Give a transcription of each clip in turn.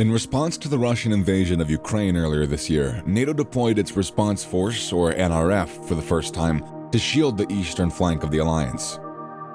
In response to the Russian invasion of Ukraine earlier this year, NATO deployed its Response Force, or NRF, for the first time to shield the eastern flank of the alliance.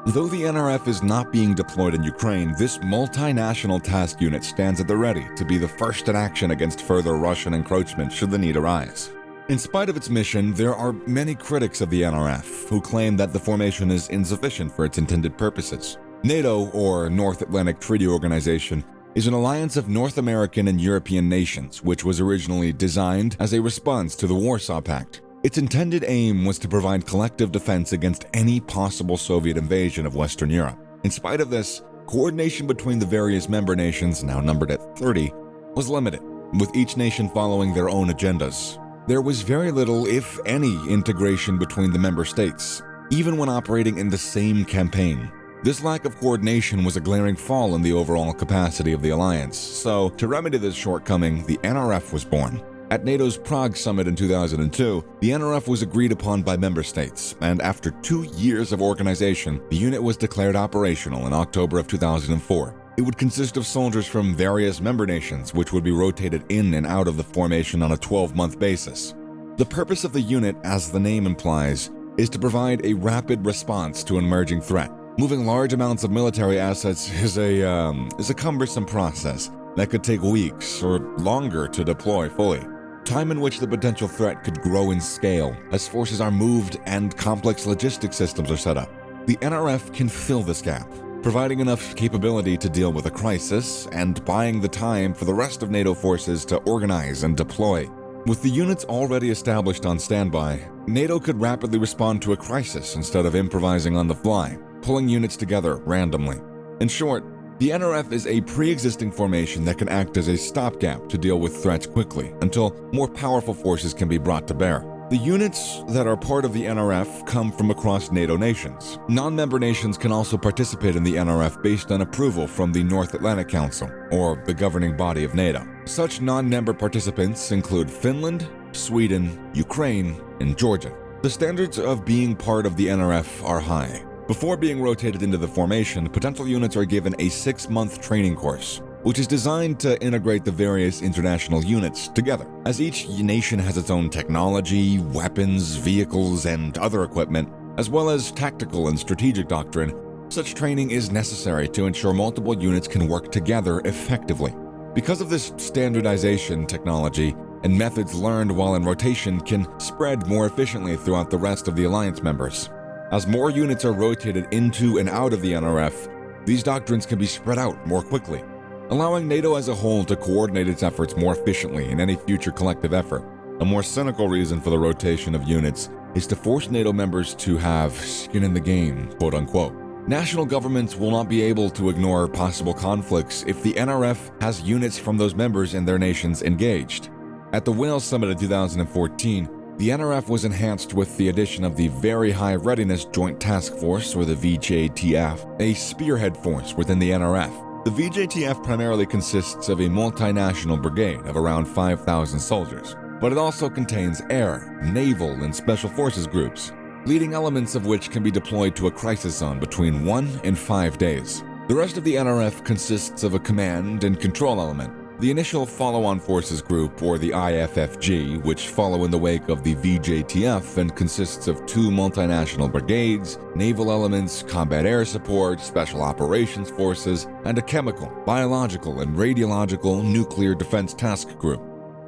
Though the NRF is not being deployed in Ukraine, this multinational task unit stands at the ready to be the first in action against further Russian encroachment should the need arise. In spite of its mission, there are many critics of the NRF who claim that the formation is insufficient for its intended purposes. NATO, or North Atlantic Treaty Organization, is an alliance of North American and European nations which was originally designed as a response to the Warsaw Pact. Its intended aim was to provide collective defense against any possible Soviet invasion of Western Europe. In spite of this, coordination between the various member nations, now numbered at 30, was limited, with each nation following their own agendas. There was very little, if any, integration between the member states, even when operating in the same campaign. This lack of coordination was a glaring flaw in the overall capacity of the alliance, so to remedy this shortcoming, the NRF was born. At NATO's Prague summit in 2002, the NRF was agreed upon by member states, and after 2 years of organization, the unit was declared operational in October of 2004. It would consist of soldiers from various member nations, which would be rotated in and out of the formation on a 12-month basis. The purpose of the unit, as the name implies, is to provide a rapid response to an emerging threat. Moving large amounts of military assets is a cumbersome process that could take weeks or longer to deploy fully. Time in which the potential threat could grow in scale as forces are moved and complex logistics systems are set up. The NRF can fill this gap, providing enough capability to deal with a crisis and buying the time for the rest of NATO forces to organize and deploy. With the units already established on standby, NATO could rapidly respond to a crisis instead of improvising on the fly, pulling units together randomly. In short, the NRF is a pre-existing formation that can act as a stopgap to deal with threats quickly until more powerful forces can be brought to bear. The units that are part of the NRF come from across NATO nations. Non-member nations can also participate in the NRF based on approval from the North Atlantic Council, or the governing body of NATO. Such non-member participants include Finland, Sweden, Ukraine, and Georgia. The standards of being part of the NRF are high. Before being rotated into the formation, potential units are given a 6-month training course, which is designed to integrate the various international units together. As each nation has its own technology, weapons, vehicles, and other equipment, as well as tactical and strategic doctrine, such training is necessary to ensure multiple units can work together effectively. Because of this standardization, technology and methods learned while in rotation can spread more efficiently throughout the rest of the alliance members. As more units are rotated into and out of the NRF, these doctrines can be spread out more quickly, allowing NATO as a whole to coordinate its efforts more efficiently in any future collective effort. A more cynical reason for the rotation of units is to force NATO members to have skin in the game, quote unquote. National governments will not be able to ignore possible conflicts if the NRF has units from those members in their nations engaged. At the Wales Summit in 2014, the NRF was enhanced with the addition of the Very High Readiness Joint Task Force, or the VJTF, a spearhead force within the NRF. The VJTF primarily consists of a multinational brigade of around 5,000 soldiers, but it also contains air, naval, and special forces groups, leading elements of which can be deployed to a crisis zone between 1 and 5 days. The rest of the NRF consists of a command and control element, the initial follow-on forces group, or the IFFG, which follow in the wake of the VJTF and consists of 2 multinational brigades, naval elements, combat air support, special operations forces, and a chemical, biological, and radiological nuclear defense task group.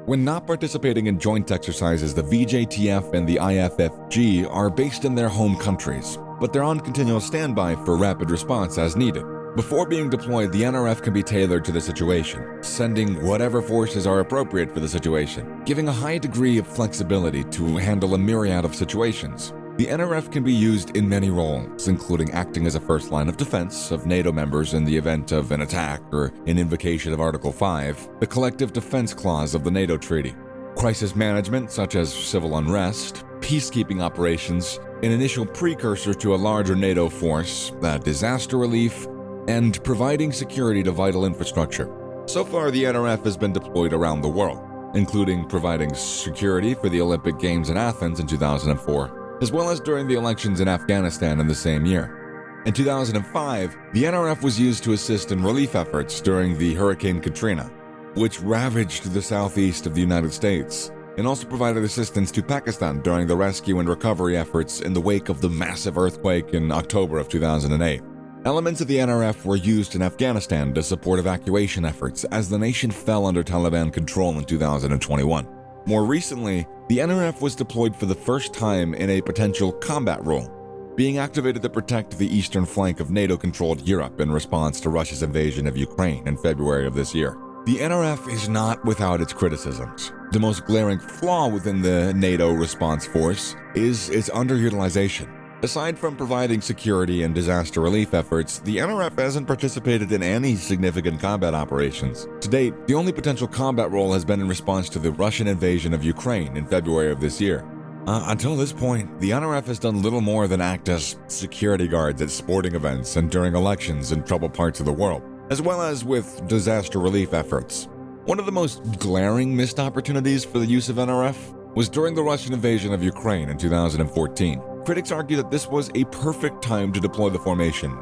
When not participating in joint exercises, the VJTF and the IFFG are based in their home countries, but they're on continual standby for rapid response as needed. Before being deployed, the NRF can be tailored to the situation, sending whatever forces are appropriate for the situation, giving a high degree of flexibility to handle a myriad of situations. The NRF can be used in many roles, including acting as a first line of defense of NATO members in the event of an attack or an invocation of Article 5, the Collective Defense Clause of the NATO Treaty, crisis management such as civil unrest, peacekeeping operations, an initial precursor to a larger NATO force, disaster relief, and providing security to vital infrastructure. So far, the NRF has been deployed around the world, including providing security for the Olympic Games in Athens in 2004, as well as during the elections in Afghanistan in the same year. In 2005, the NRF was used to assist in relief efforts during the Hurricane Katrina. which ravaged the southeast of the United States, and also provided assistance to Pakistan during the rescue and recovery efforts in the wake of the massive earthquake in October of 2008. Elements of the NRF were used in Afghanistan to support evacuation efforts as the nation fell under Taliban control in 2021. More recently, the NRF was deployed for the first time in a potential combat role, being activated to protect the eastern flank of NATO-controlled Europe in response to Russia's invasion of Ukraine in February of this year. The NRF is not without its criticisms. The most glaring flaw within the NATO response force is its underutilization. Aside from providing security and disaster relief efforts, the NRF hasn't participated in any significant combat operations. To date, the only potential combat role has been in response to the Russian invasion of Ukraine in February of this year. Until this point, the NRF has done little more than act as security guards at sporting events and during elections in troubled parts of the world, as well as with disaster relief efforts. One of the most glaring missed opportunities for the use of NRF was during the Russian invasion of Ukraine in 2014. Critics argue that this was a perfect time to deploy the formation,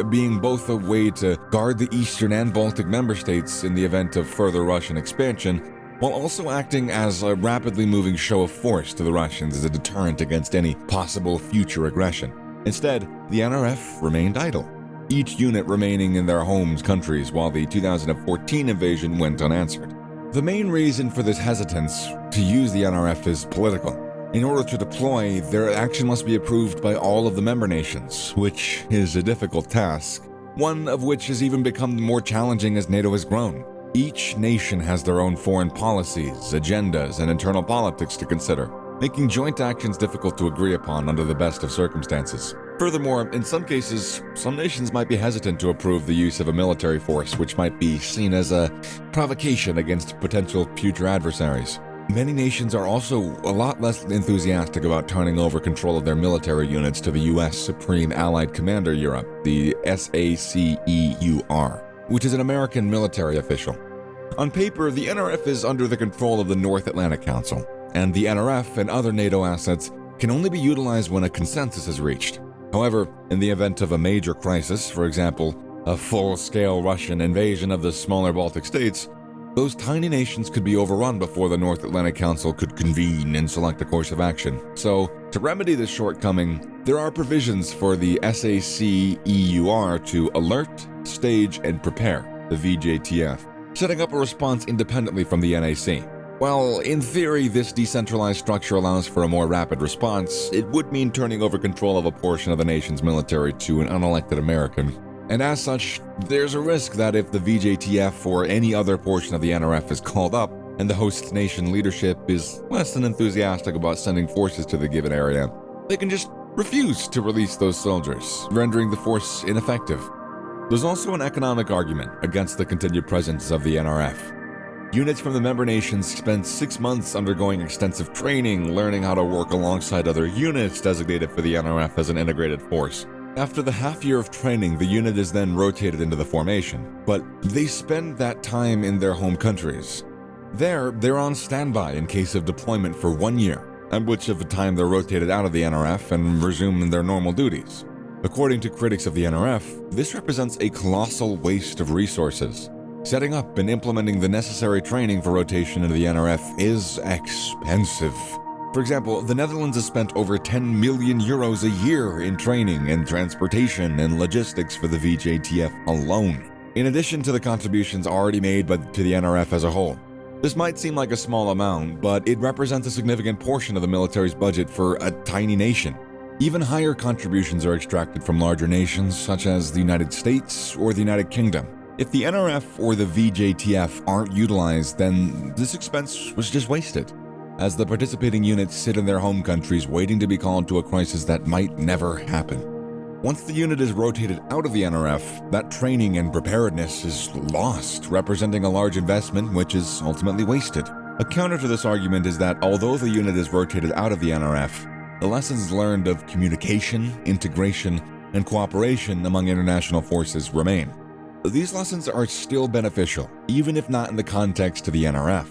being both a way to guard the eastern and Baltic member states in the event of further Russian expansion, while also acting as a rapidly moving show of force to the Russians as a deterrent against any possible future aggression. Instead, the NRF remained idle, each unit remaining in their home countries while the 2014 invasion went unanswered. The main reason for this hesitance to use the NRF is political. In order to deploy, their action must be approved by all of the member nations, which is a difficult task, one of which has even become more challenging as NATO has grown. Each nation has their own foreign policies, agendas, and internal politics to consider, making joint actions difficult to agree upon under the best of circumstances. Furthermore, in some cases, some nations might be hesitant to approve the use of a military force, which might be seen as a provocation against potential future adversaries. Many nations are also a lot less enthusiastic about turning over control of their military units to the U.S. Supreme Allied Commander Europe, the SACEUR, which is an American military official. On paper, the NRF is under the control of the North Atlantic Council, and the NRF and other NATO assets can only be utilized when a consensus is reached. However, in the event of a major crisis, for example, a full-scale Russian invasion of the smaller Baltic states, those tiny nations could be overrun before the North Atlantic Council could convene and select a course of action. So, to remedy this shortcoming, there are provisions for the SACEUR to alert, stage, and prepare the VJTF, setting up a response independently from the NAC. While, in theory, this decentralized structure allows for a more rapid response, it would mean turning over control of a portion of the nation's military to an unelected American. And as such, there's a risk that if the VJTF or any other portion of the NRF is called up, and the host nation leadership is less than enthusiastic about sending forces to the given area, they can just refuse to release those soldiers, rendering the force ineffective. There's also an economic argument against the continued presence of the NRF. Units from the member nations spend 6 months undergoing extensive training, learning how to work alongside other units designated for the NRF as an integrated force. After the half year of training, the unit is then rotated into the formation, but they spend that time in their home countries. There, they're on standby in case of deployment for 1 year, at which of the time they're rotated out of the NRF and resume their normal duties. According to critics of the NRF, this represents a colossal waste of resources. Setting up and implementing the necessary training for rotation into the NRF is expensive. For example, the Netherlands has spent over 10 million euros a year in training and transportation and logistics for the VJTF alone, in addition to the contributions already made to the NRF as a whole. This might seem like a small amount, but it represents a significant portion of the military's budget for a tiny nation. Even higher contributions are extracted from larger nations such as the United States or the United Kingdom. If the NRF or the VJTF aren't utilized, then this expense was just wasted, as the participating units sit in their home countries waiting to be called to a crisis that might never happen. Once the unit is rotated out of the NRF, that training and preparedness is lost, representing a large investment which is ultimately wasted. A counter to this argument is that although the unit is rotated out of the NRF, the lessons learned of communication, integration, and cooperation among international forces remain. These lessons are still beneficial, even if not in the context of the NRF.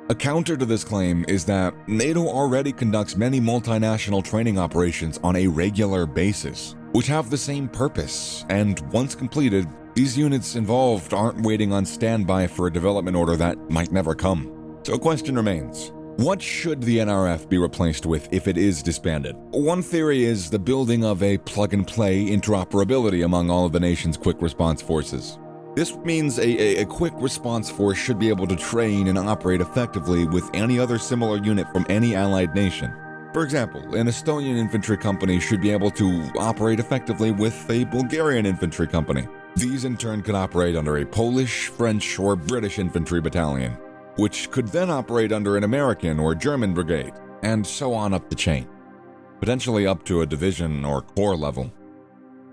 A counter to this claim is that NATO already conducts many multinational training operations on a regular basis. which have the same purpose, and once completed, these units involved aren't waiting on standby for a development order that might never come. So a question remains. What should the NRF be replaced with if it is disbanded? One theory is the building of a plug-and-play interoperability among all of the nation's quick response forces. This means a quick response force should be able to train and operate effectively with any other similar unit from any allied nation. For example, an Estonian infantry company should be able to operate effectively with a Bulgarian infantry company. These in turn could operate under a Polish, French, or British infantry battalion, which could then operate under an American or German brigade, and so on up the chain, potentially up to a division or corps level.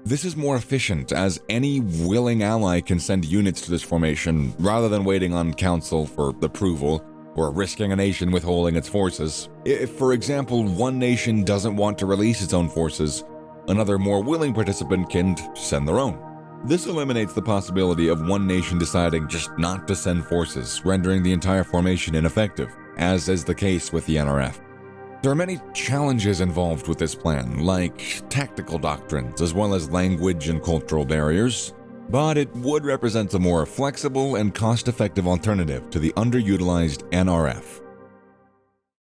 This is more efficient, as any willing ally can send units to this formation rather than waiting on council for approval or risking a nation withholding its forces. If, for example, one nation doesn't want to release its own forces, another more willing participant can send their own. This eliminates the possibility of one nation deciding just not to send forces, rendering the entire formation ineffective, as is the case with the NRF. There are many challenges involved with this plan, like tactical doctrines as well as language and cultural barriers, but it would represent a more flexible and cost-effective alternative to the underutilized NRF.